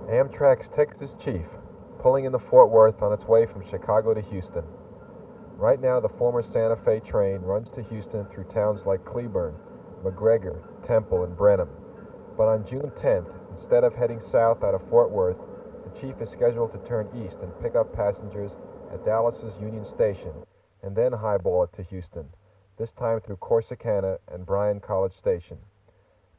Amtrak's Texas chief, pulling into Fort Worth on its way from Chicago to Houston. Right now, the former Santa Fe train runs to Houston through towns like Cleburne, McGregor, Temple, and Brenham. But on June 10th, instead of heading south out of Fort Worth, the chief is scheduled to turn east and pick up passengers at Dallas's Union Station, and then highball it to Houston, this time through Corsicana and Bryan College Station.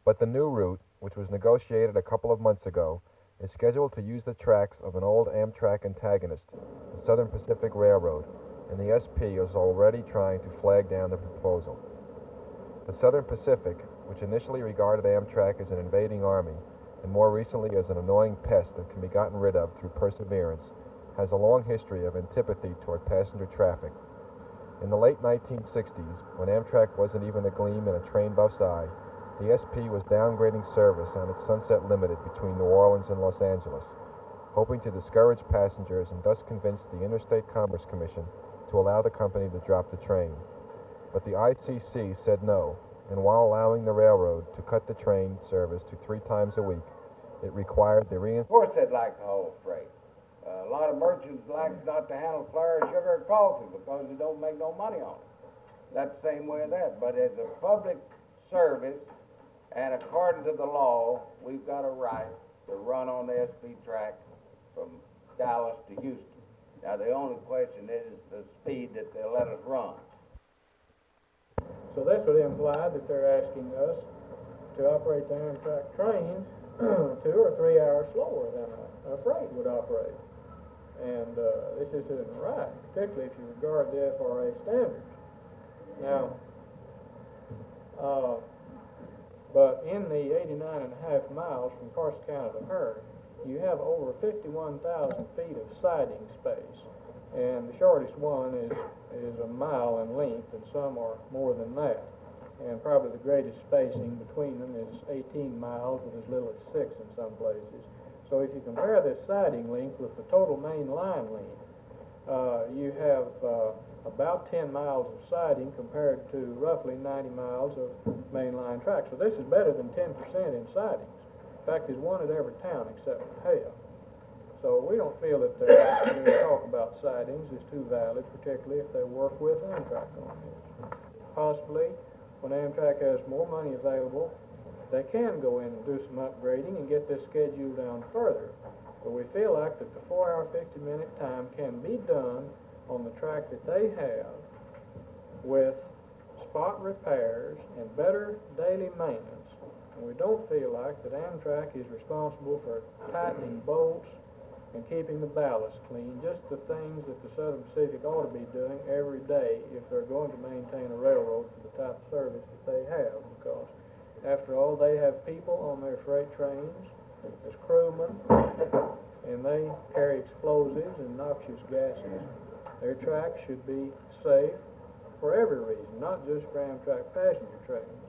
But the new route, which was negotiated a couple of months ago, is scheduled to use the tracks of an old Amtrak antagonist, the Southern Pacific Railroad, and the SP is already trying to flag down the proposal. The Southern Pacific, which initially regarded Amtrak as an invading army, and more recently as an annoying pest that can be gotten rid of through perseverance, has a long history of antipathy toward passenger traffic. In the late 1960s, when Amtrak wasn't even a gleam in a train buff's eye, the SP was downgrading service on its Sunset Limited between New Orleans and Los Angeles, hoping to discourage passengers and thus convince the Interstate Commerce Commission to allow the company to drop the train. But the ICC said no, and while allowing the railroad to cut the train service to 3 times a week, it required the Of course they'd like to haul freight. A lot of merchants like not to handle flour, sugar, or coffee because they don't make no money on it. That's the same way with that. But as a public service, and according to the law, we've got a right to run on the SP track from Dallas to Houston. Now, the only question is the speed that they'll let us run. So this would imply that they're asking us to operate the Amtrak trains 2 or 3 hours slower than a freight would operate. And this just isn't right, particularly if you regard the FRA standards. Now, but in the 89.5 miles from Corsicana to Hearn, you have over 51,000 feet of siding space, and the shortest one is a mile in length, and some are more than that. And probably the greatest spacing between them is 18 miles with as little as 6 in some places. So if you compare this siding length with the total main line length, you have about 10 miles of siding compared to roughly 90 miles of mainline track. So this is better than 10% in sidings. In fact, there's one at every town except Hale. So we don't feel that their talk about sidings is too valid, particularly if they work with Amtrak on this. Possibly, when Amtrak has more money available, they can go in and do some upgrading and get this schedule down further. But we feel like that the 4-hour, 50-minute time can be done on the track that they have with spot repairs and better daily maintenance. And we don't feel like that Amtrak is responsible for tightening bolts and keeping the ballast clean, just the things that the Southern Pacific ought to be doing every day if they're going to maintain a railroad for the type of service that they have, because after all, they have people on their freight trains as crewmen, and they carry explosives and noxious gases. Their tracks should be safe for every reason, not just for Amtrak passenger trains.